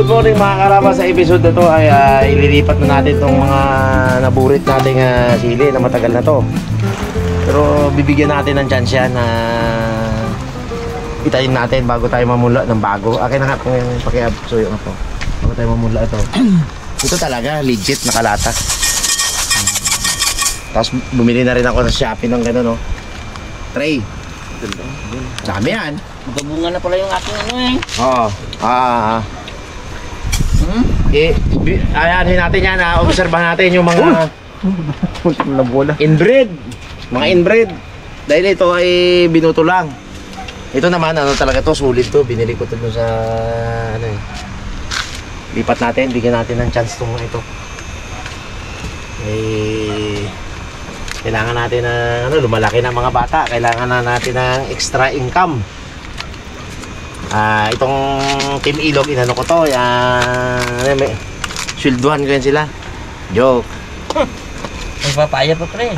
Good morning mga karama. Sa episode na to ay ililipat na natin itong mga naburit nating sili na matagal na to. Pero bibigyan natin ng chance yan na itayin natin bago tayo mamula ng bago. Akin na nga kung yung pakiabso yung ako. Bago tayo mamula ito. Ito talaga legit na kalata. Tapos bumili na rin ako sa Shopee ng gano'n, no? Tray. Dami yan. Magabunga na pala yung aking ano eh. Oo. Ayanin natin yan, obserbahan natin yung mga inbred. Mga inbred. Dahil ito ay binuto lang. Ito naman, ano talaga to, sulit to. Binili ko to sa, ano eh. Lipat natin, bigyan natin ng chance itong ito. Kailangan natin na, lumalaki ng mga bata. Kailangan na natin ng extra income. Itong Team Ilog, inano ko to. Swelduhan ko yan sila. Joke. May papaya pa pre.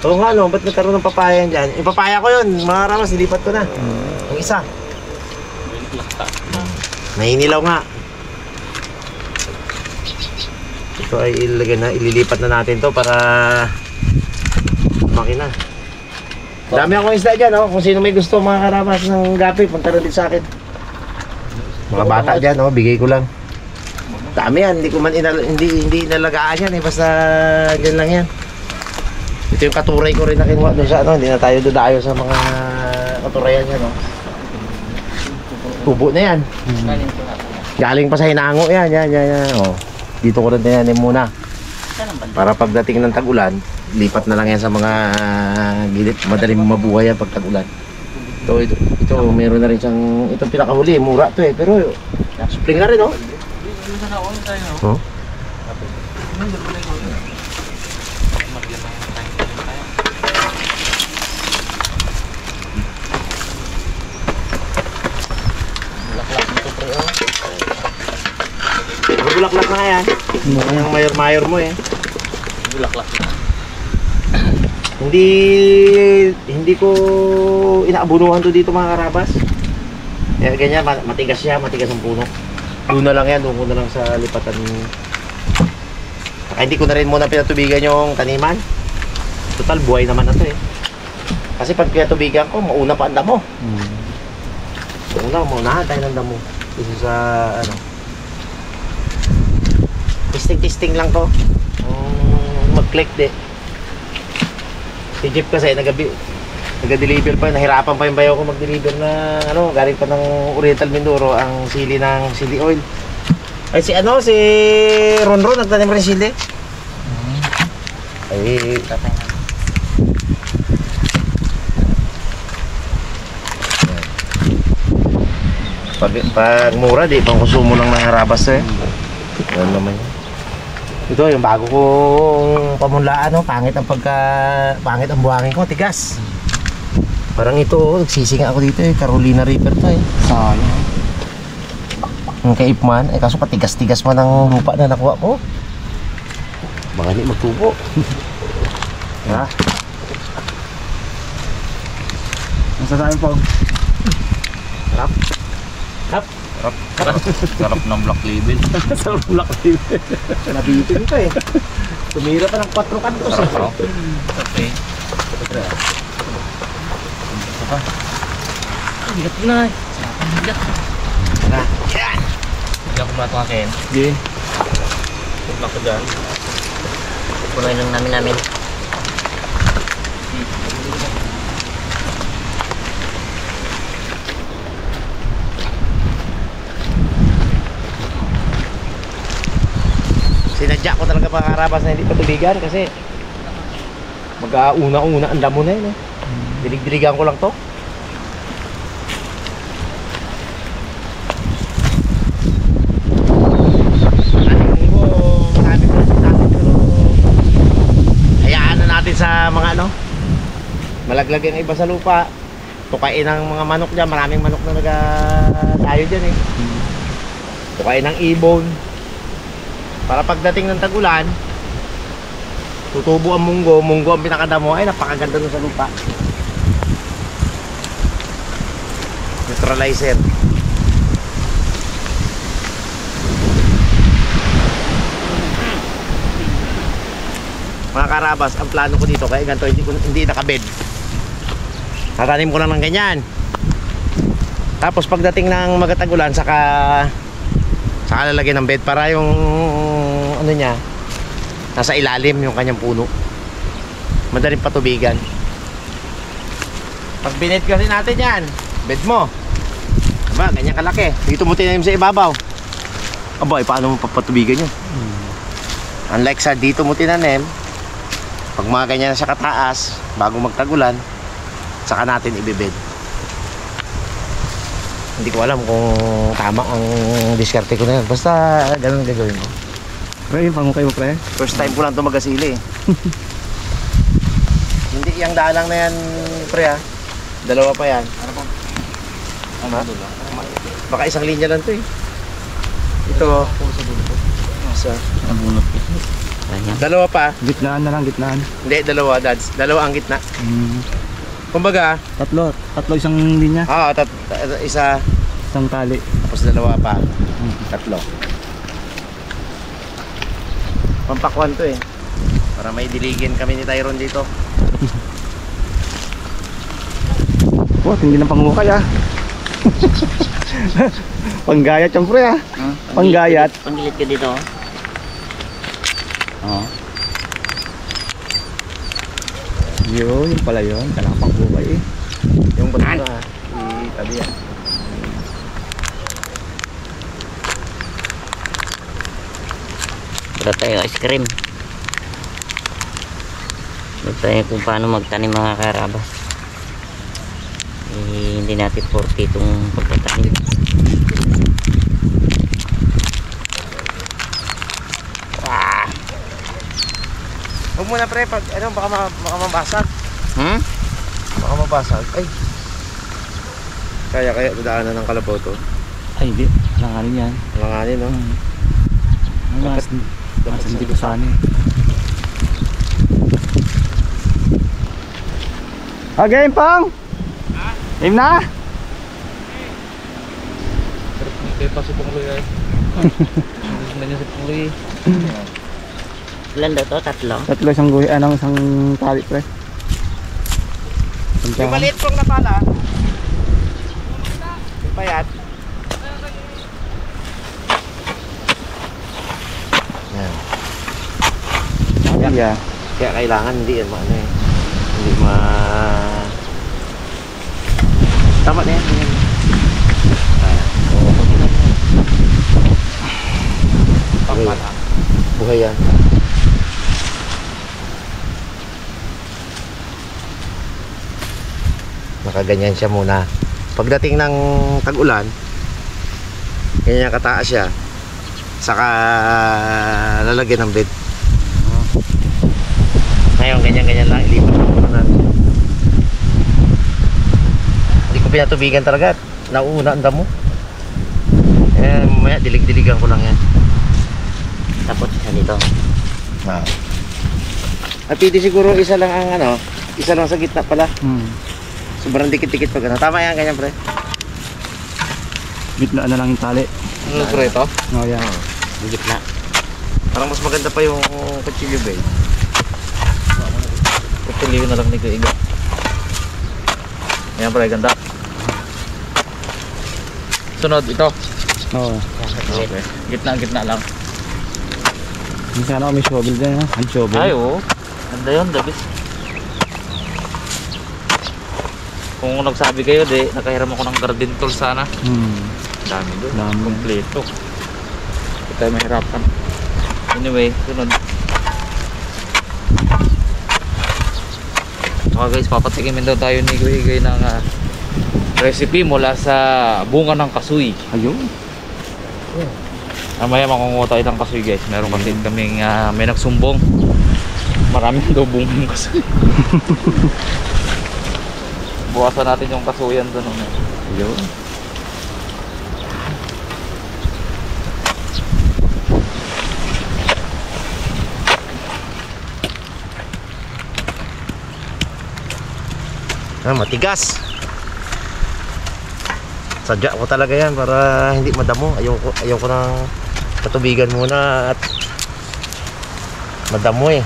Ito nga, ba't nagkaroon ng papaya dyan? Yung papaya ko yun, mga ramas, nilipat ko na. Yung isa. Nahinilaw nga. Ito ay ililipat na natin to para makina. Dami akong isda dyan, kung sino may gusto mga karamas ng gapi, punta rin sa akin. Mga bata dyan, bigay ko lang. Dami yan, hindi inalagaan yan, basta dyan lang yan. Ito yung katuray ko rin na kinuha doon sa hindi na tayo dodayo sa mga katurayan yan, Tubo na yan. Galing pa sa Hinango yan. Dito ko rin na yan muna. Para pagdating ng tag-ulan, lipat na lang yan sa mga gilid. Madaling mabuhay yan pag tag-ulan. Ito meron na rin siyang, itong pinakahuli, mura to pero spring na rin, Bulaklak na yan. Yung mayor mo Bulaklak na. Hindi ko inaabunuhan to dito mga karabas. Ganyan, matigas siya, matigas ang puno. Doon na lang yan, doon ko na lang sa lipatan. Saka hindi ko na rin muna pinatubigan yung taniman. Total, buhay naman na to Kasi pag pinatubigan ko, mauna pa ang damo. Maunahan tayo ng damo. Dito sa, testing lang to. Mag-click di. Si Jeep kasi nag-deliver pa, nahirapan pa yung bayaw ko mag-deliver na galing pa ng Oriental Mindoro ang sili ng sili oil. Ay si Ronron nagtanim rin sili. Ay pag mura di pang konsumo lang ng harabas Ano naman yun. Ito yung bago kong pamunlaan, pangit ang buhangin ko, tigas. Parang ito, nagsisinga ako dito Carolina River to Sayang. Yung kay Ipman, kaso patigas-tigas man ang lupa na nakuha ko. Baka hindi magtubo. Nasa tayo po. Sarap. Sarap ng black label. Sarap black label. Nabitin ko Tumira pa ng 4 kantos Okay. Bigat na Bigat. Yan. Hindi ako matong akin. Sige. Tulak ko dyan. Punuin lang namin. Sinadya ko talaga mga karabas na hindi patubigan kasi mag-auna-una ang damo na dilig-diligan ko lang to. Hayaan na natin sa mga malaglag yung iba sa lupa. Tukain ng mga manok dyan, maraming manok na nagadayo dyan Tukain ng ibon. Para pagdating ng tag-ulan, tutubo ang munggo ang pinakadamo, napakaganda nun sa lupa. Neutralizer. Mga karabas, ang plano ko dito, kaya ganito, hindi nakabed. Tatanim ko lang ng ganyan. Tapos pagdating ng magatagulan, saka lalagyan ng bed para yung ano niya, nasa ilalim yung kanyang puno. Madaling patubigan. Pag bined kasi natin yan, bed mo. Diba, ganyan kalaki. Dito mo tinanim sa ibabaw. Aba, paano mo papatubigan yun? Unlike sa dito mo tinanim, pag mga ganyan na sa kataas, bago magtagulan, saka natin ibibed. Hindi ko alam kung tama ang diskarte ko na yan. Basta ganun gagawin ko. Pre, yung pangukay mo, pre. First time ko lang ito magasili. Hindi, yung dalang na yan, pre ha. Dalawa pa yan. Ano po? Ha? Baka isang linya lang ito eh. Ito. Isa. Ang bunot ko. Dalawa pa. Gitnaan na lang, gitnaan. Hindi, dalawa, dads. Dalawa ang gitna. Kumbaga, Tatlo isang linya. isa, Isang tali. tapos dalawa pa. Tatlo. Pampakwan to eh. Para may diligin kami ni Tyrone dito. Oh, hindi ng pangukay ah. Panggayat yan, pre ah. Panggayat. Panggilit ka dito. Oo. Yun pala yun. Kailangan pangukay eh. Yung bato na, itabi yan. Wala tayo ice cream. Wala tayo kung paano magtanim mga karabas. Hindi natin 40 itong pagtatanim. Huwag muna pre, pag ano, baka mabasag. Baka mabasag. Ay. Kaya dadaanan ng kalabaw to. Ay, hindi. Langanin yan. Langanin, no? Mas hindi ko sana eh. Game, Pang! Game na? Kaya pa si Pungloy ay. Hindi niya si Pungloy. Ilan daw to? Tatlo? Tatlo isang guhi, isang tali, pre. Yung maliit pong napala. Yung payat. Yan. Ay, yeah. Kaya kailangan hindi yan maano eh. Hindi tama na yan. Pangmata. Buhay yan. Nakaganyan siya muna. Pagdating ng tag-ulan, ganyan kataas siya. Saka lalagyan ng bed. Ngayon, ganyan-ganyan lang. Ilipat ko muna natin. Hindi ko pinatubigan talaga. Nauuna ang damo. Mamaya dilig-diligan ko lang yan. Tapos isa dito. At pwede siguro isa lang ang ano, isa lang sa gitna pala. Sobrang dikit-dikit pag ano. Tama yan, ganyan pre. Gitnaan na lang yung tali. Ano pre ito? Oh, yeah. Yung gitna. Parang mas maganda pa yung kutsilyo ba eh. Pagpiliw na lang ni Kuya Iga. Ayan pala, ganda. Sunod, ito. Oo. Okay. Gitna lang. Minsan ako may shovel dyan, ha? Hand shovel. Ay, oo. Ganda yun, dabis. Kung nagsabi kayo, nakahiram ako ng garden tool sana. Dami doon. Dami. Kompleto. Hindi tayo mahirapan. Anyway, sunod. Okay guys, papatikimin daw tayo ni Kuya Igay ng recipe mula sa bunga ng kasoy. Ayun. Mamaya makunguha tayo ng kasoy guys. Meron kasi kaming may nagsumbong. Maraming daw bunga ng kasoy. Buwasan natin yung kasuyan doon. Ayun. Matigas. Sadya ko talaga yan para hindi madamo. Ayaw ko nang patubigan muna at madamo eh.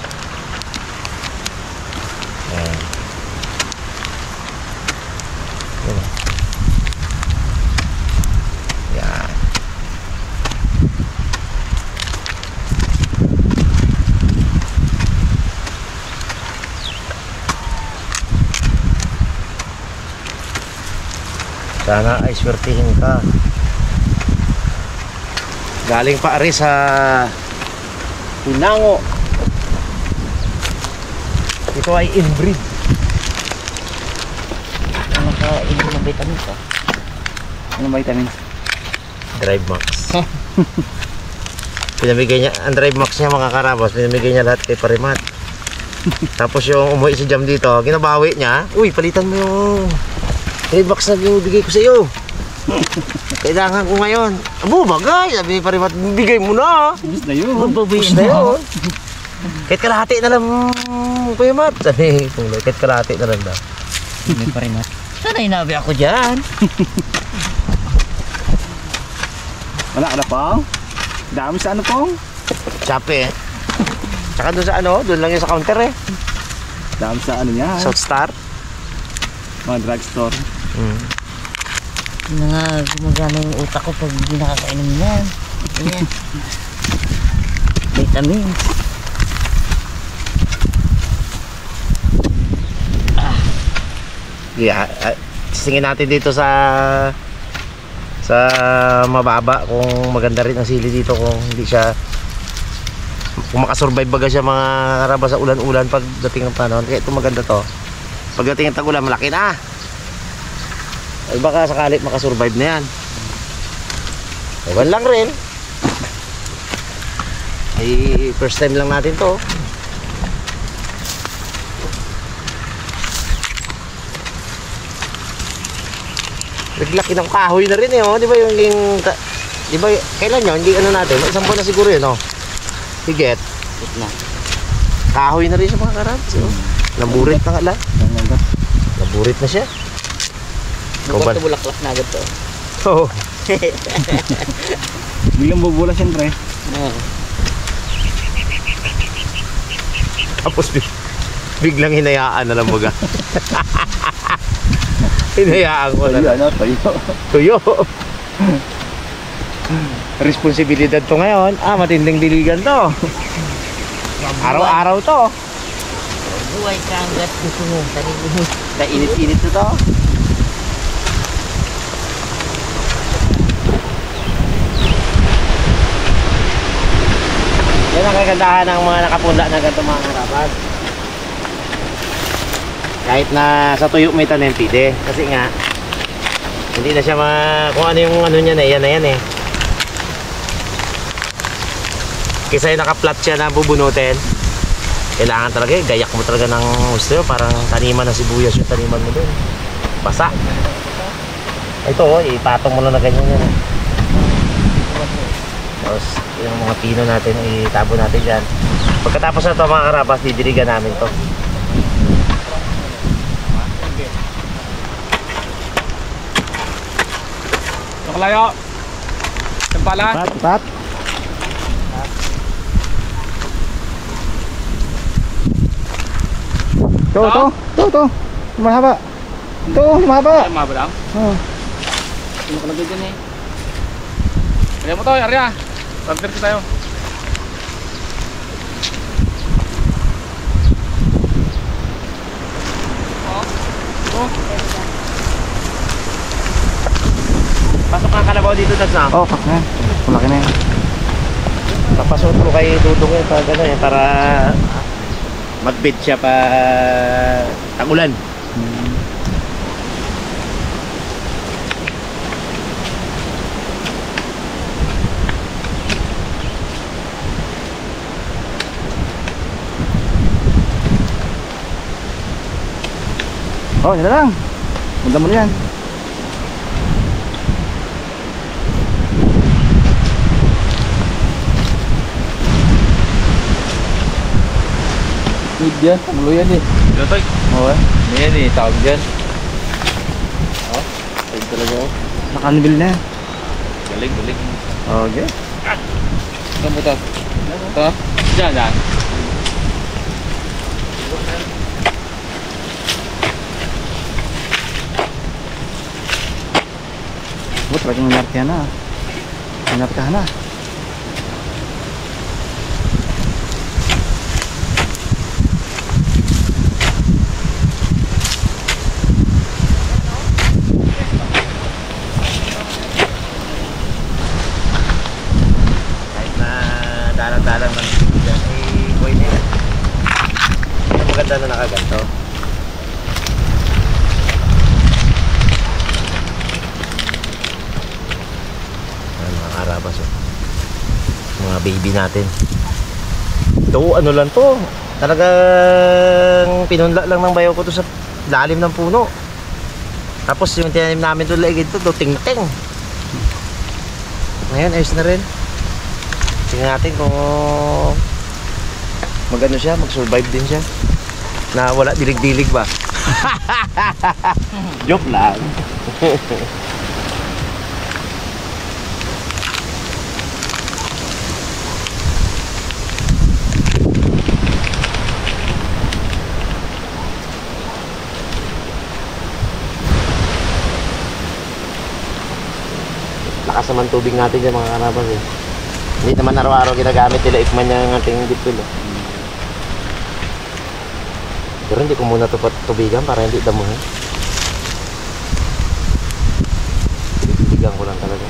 Sana ay swertihin ka. Galing pa rin sa Pinango. Ito ay inbreed. Nakainom ng vitamins ah. Anong vitamins? Drive Max. Pinamigay niya, ang Drive Max niya mga karabas, pinamigay niya lahat kay Parimat. Tapos yung umuwi si Jam dito, ginabawi niya, uy, palitan mo yung Drive Max na binibigay ko sa iyo. Kailangan ko ngayon. Abo, bagay, sabi ni Parimat, bigay mo na. Bus na yun. Bus na yun. Kahit kalahati na lang, Kuya Mat. Sabi, kahit kalahati na lang daw. May Parimat. Sana inabi ako dyan. Wala ka na pong? Dami sa ano pong? Chape eh. Tsaka doon sa ano, doon lang yung sa counter eh. Dami sa ano niya. South Star. Mga drugstore. Ano nga, gumagana yung utak ko pag hindi nakakainom yan. Ganyan. Vitamins. Yeah, sisingin natin dito sa mababa kung maganda rin ang sili dito, kung hindi siya, kung makasurvive baga siya mga karabas sa ulan-ulan pagdating ng panahon. Kaya ito maganda to. Pagdating ng tag-ulan, malaki na. Ay baka sakali makasurvive na yan. Ewan lang rin. Ay first time lang natin to. Naglaki ng kahoy na rin eh, oh. Di ba yung di ba kailan yun? Hindi ano natin, isang buwan na siguro yun, oh. Higit. Na. Kahoy na rin siya mga karabas, oh. Naburit na nga lang. Naburit na siya. Nagkwento bulaklak na agad to. Oo. Biglang bubula siyempre. Oo. Tapos biglang hinayaan na lang mga. Hinayaan ko na lang. Tuyo. Tuyo. Responsibilidad to ngayon. Matinding diligan to. Araw-araw to. Buhay ka hanggat gusto mo. Sarili mo. Init-init na to. Yan ang kagandahan ng mga nakapunda na ganito mga karabas. Kahit na sa tuyo may tanim pide. Kasi nga hindi na siya kung ano yung ano niya na yan eh. Kaysa yung naka-flat siya na bubunutin, kailangan talaga gayak mo talaga ng gusto, parang taniman ng sibuyas yung taniman mo dun. Basa. Ito ipatong mo lang na ganyan yan. Tapos yung mga pino natin itabo natin dyan. Pagkatapos na ito mga karabas, didiligan namin to. Kalayo. Tempalan. Pat. To. Mahaba. To, mahaba. Ay, mahaba lang. Oh. Ano kalagay dyan eh? Kaya mo to, Arya. Pag-dirty tayo. Pasok ang kalabaw dito, Dads. Oh, pak na. Malaki na yan. Papasok mo kay Dudong yun pag ano para mag-bait siya pa tag-ulan. Oh, yan na lang. Punta mo na yan. Need yan. Pamulo yan eh. Lutoy. Oo. Yan eh. Tawag dyan. Oh. Ayun talaga oh. Nakanibil na. Galing. Okay. Ito mo to. Ito. Diyan. Oh, talagang nartihan na. Nartihan na. maganda na nakaganto. Ayan, mga karabas, oh. Mga baby natin. Ito, ano lang to. Talagang pinunla lang ng bayaw ko to sa lalim ng puno. Tapos yung tinanim namin to like ito, ting-ting. Ngayon, ayos na rin. Tingnan natin kung magano siya, mag-survive din siya. Na wala dilig-dilig ba? Joke lang. Lakas naman tubig natin dyan mga karabas eh. Hindi naman araw-araw ginagamit nila ikman niya ng ating dipil eh. Pero hindi ko muna tubigan para hindi damuhin. Tubigan ko lang talaga.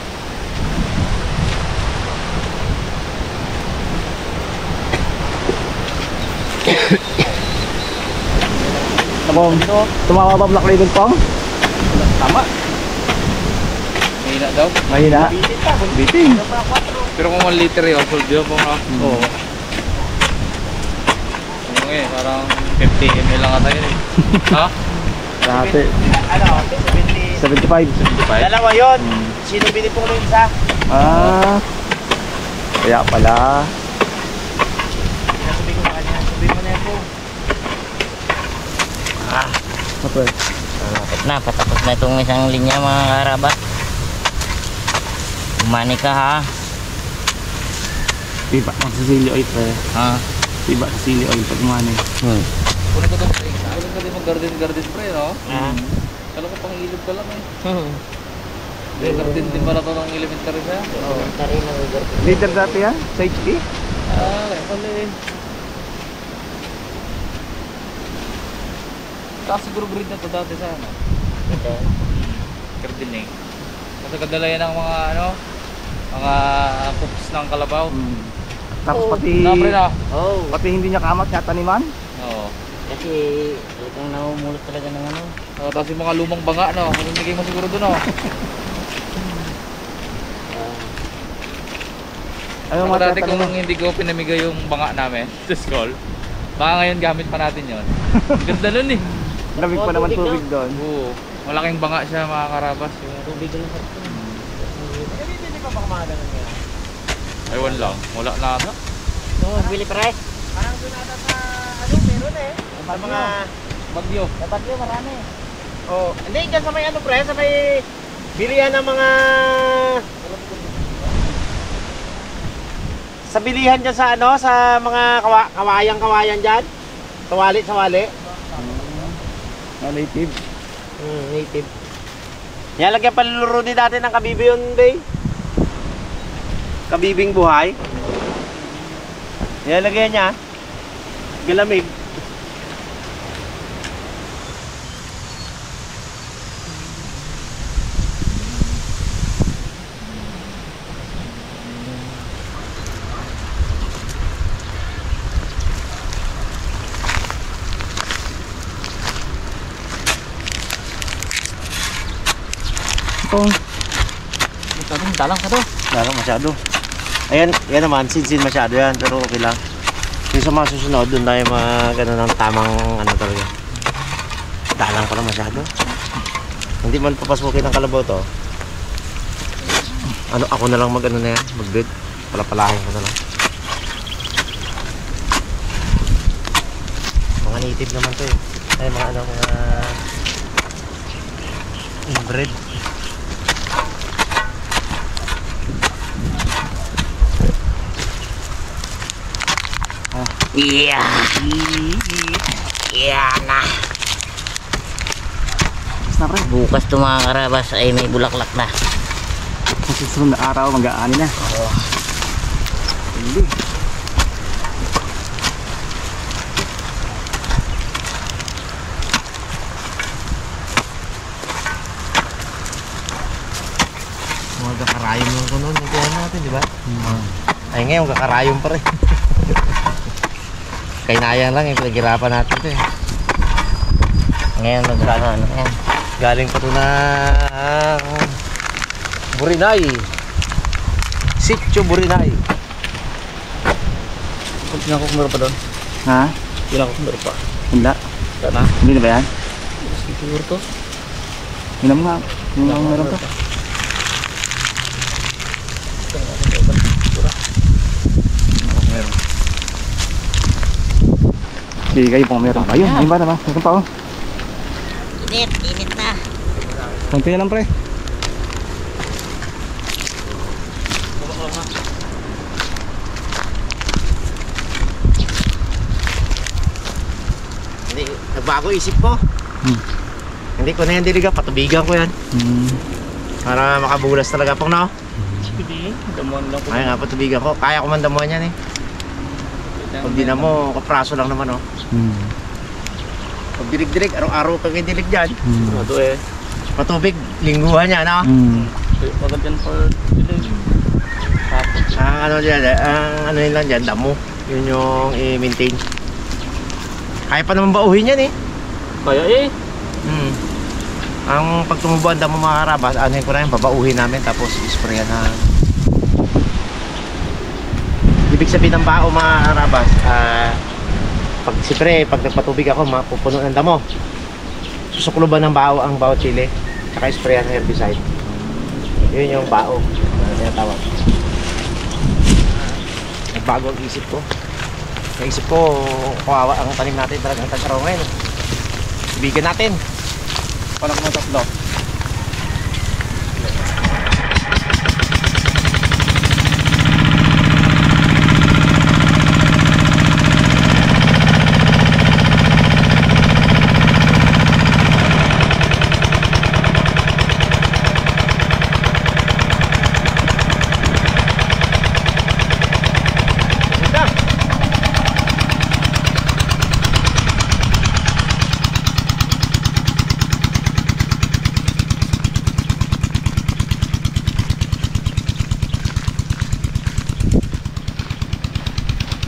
Tumawa ba Black Label Pong? Tama. Mahina daw. Mahina. Biting. Pero kung 1 liter yun, full view po nga. Oo. Ano nga eh, parang 50 ml lang ata yun eh. Ha? Dati. Ano? 70. 75. Dalawa yun. Sino binipong mo yung isa? Ah. Kaya pala. Sabi ko sa kanya, sabi mo na yan po. Apa? Patapos na itong isang linya mga karabas. Umani ka ha. Tiba ng sili oil pre. Ha? Tiba ng sili oil pag umani. Kunin ko itong pre. Kunin ka din mag-garden pre, no? Kala ko pang ilog ka lang eh. May garden din pala ito ng elementary siya. Leader dati yan? Sa HP? Kaya pala eh. Saka siguro breed na ito dati sa ano? Garden eh. Kasi kadala yan ng mga ano, mga cooks ng kalabaw. Tapos pati Na pre na. pati hindi niya kamat niya taniman. Oo. Kasi talagang namumulot talaga ng ano. Tapos yung mga lumang banga, no? Mamimigay mo siguro doon, no? Ano Ako mga dati kung tatanong? hindi ko pinamigay yung banga namin sa school, baka ngayon gamit pa natin yun. Ang ganda nun eh. Lamig pa naman tubig doon. Oo. Malaking banga siya mga karabas. Yung... Tubig lang sa ito. Hindi pa ba kumakaga ng yan? Ewan lang. Wala na ata. Oo, bili pre. Parang doon ata sa ano, meron eh. Sa mga... Bagyo. Dapat yun, marami. Oh, hindi dyan sa may ano pre, sa may bilihan ng mga... Sa bilihan dyan sa ano, sa mga kawayan dyan. Sawali. Native. Native. Nilalagyan pa luro din dati ng kabibi yun, bay. Kabibing buhay. Nilalagyan niya. Galamig. Dalang ka to. Dalang masyado. Ayan, yan naman, sin masyado yan, pero okay lang. Yung sa mga susunod, doon tayo mag-ano ng tamang ano talaga. Dalang ko lang masyado. Hindi man papasukin ng kalabaw to. Ano, ako na lang mag-ano na yan, mag-bid. Palapalahin ko na lang. Mga native naman to eh. Ay, mga ano, mga inbred. Iya. Iya na. Tapos na pre. Bukas to mga karabas ay may bulaklak na. Sa susunod na araw mag-aani na. Hindi. Mga kakarayom lang ko noon, nagkuhan natin, di ba? Ay ngayon, kakarayom pa rin. kainayang lang, pinaghirapan natin ito eh. Ngayon magkano ano yan. Galing pa ito na Burinay. Sitio Burinay. Tingnan ko kung meron pa doon. Ha? Tingnan ko kung meron pa. Hindi. Sana. Hindi na ba yan? Siguro to. Tingnan mo nga. Tingnan mo kung meron pa. Meron. Sige kayo pang meron pa. Ayun, ayun ba naman? Meron pa oh. Init na. Konti na lang pre. Hindi, nagbago isip ko. Hindi ko na yan diliga, patubigan ko yan. Para makabulas talaga pang no. Sige. Damuhan lang po. Kaya nga patubigan ko, kaya ko man damuhan yan eh. Pag di na mo, kapraso lang naman oh. Pag dilig-dilig, araw-araw pag may dilig dyan. Sigurado eh. Patubig, lingguhan yan no. Maganda yan for today. Tapos. Ang ano dyan, ang ano yun lang dyan, damo. Yun yung i-maintain. Kaya pa naman bauhin yan eh. Kaya eh. Ang pagtumubo ang damo mga karabas, ano yun ko na yun, babauhin namin tapos isprayan na. Ibig sabihin ng bao mga karabas, pag siyempre, pag nagpatubig ako, mapupuno ng damo. Susukluban ng bao ang bao chili, saka isprayan ng herbicide. Yun yung bao, ano tinatawag. Nagbago ang isip ko. Naisip ko, kawawa ang tanim natin talagang tagkaraw ngayon. Ibigan natin. Paano ko matatlo?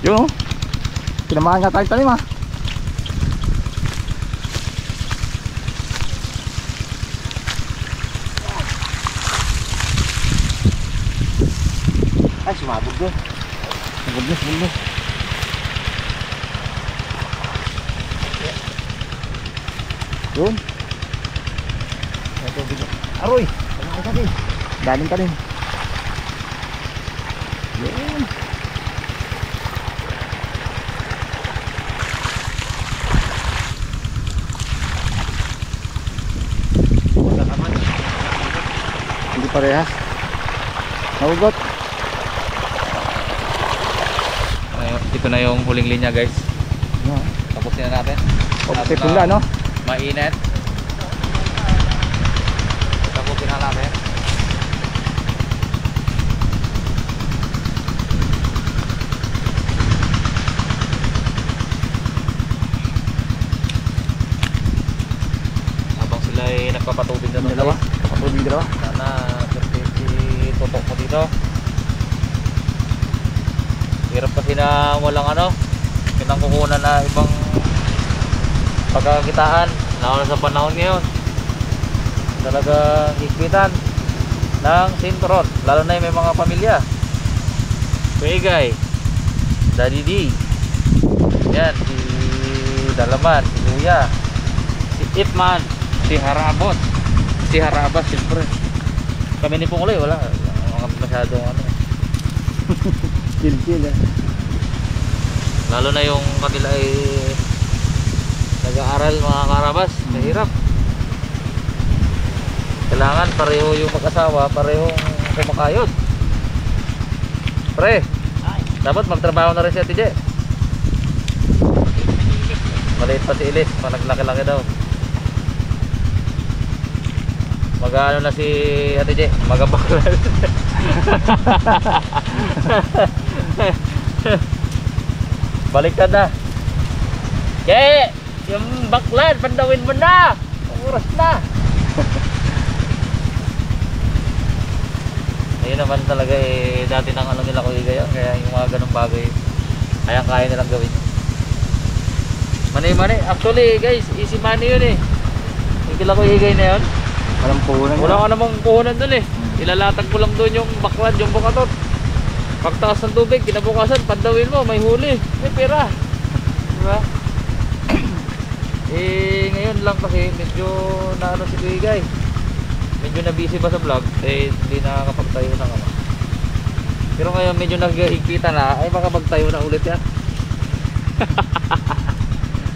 Yung pinamahan nga tayo tanim ha. Ay, sumabog doon. Sumabog. Yun. Aroy! Ano ka din? Daling ka rin. Yun. Hindi parehas. Nahugot. Ito na yung huling linya guys. Tapusin na natin. Kasi pula no? Mainit. Tapusin na natin. Habang sila ay nagpapatubig na doon. Dalawa. Patubig dalawa. Sana perfect tutok mo dito. Hirap kasi na walang pinangkukunan na ibang pagkakitaan lalo na sa panahon ngayon. Talagang higpitan ng sinturon, lalo na yung may mga pamilya. Kuigay, Daddy D, yan, si Dalaman, si Luya, si Ipman, si Harabot, si Harabas, siyempre. Kami ni Punguloy, wala masyadong Chill eh. lalo na yung kanila ay nag-aaral mga karabas, mahirap. Kailangan pareho yung mag-asawa, parehong kumakayod. Pre, dapat magtrabaho na rin si Ate Je. Maliit pa si Ilis, managlaki-laki daw. Mag-ano na si Ate Je, mag-abaklan. Baliktad na. Kaya yung baklan, pandawin mo na. Ang oras na. Ayun naman talaga dati nang nila ko igayon. Kaya yung mga ganong bagay kaya nilang gawin. Mani-mani. Actually guys, easy money yun eh. Yung kila ko higay na yun. Walang puhunan. Wala ka namang puhunan dun eh. Ilalatag mo lang dun yung baklad, yung bukatot. Pagtakas ng tubig, kinabukasan, pandawin mo, may huli. May pera. Diba? Ngayon lang kasi medyo naano si Kuya Guy. Medyo na busy ba sa vlog, hindi nakakapagtayo ng ano. Pero ngayon medyo naghihigpitan na, ay makapagtayo na ulit yan.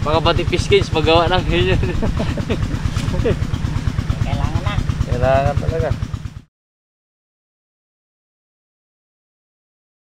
Mga pati fish cage, magawa ng ganyan. Kailangan na. Kailangan talaga.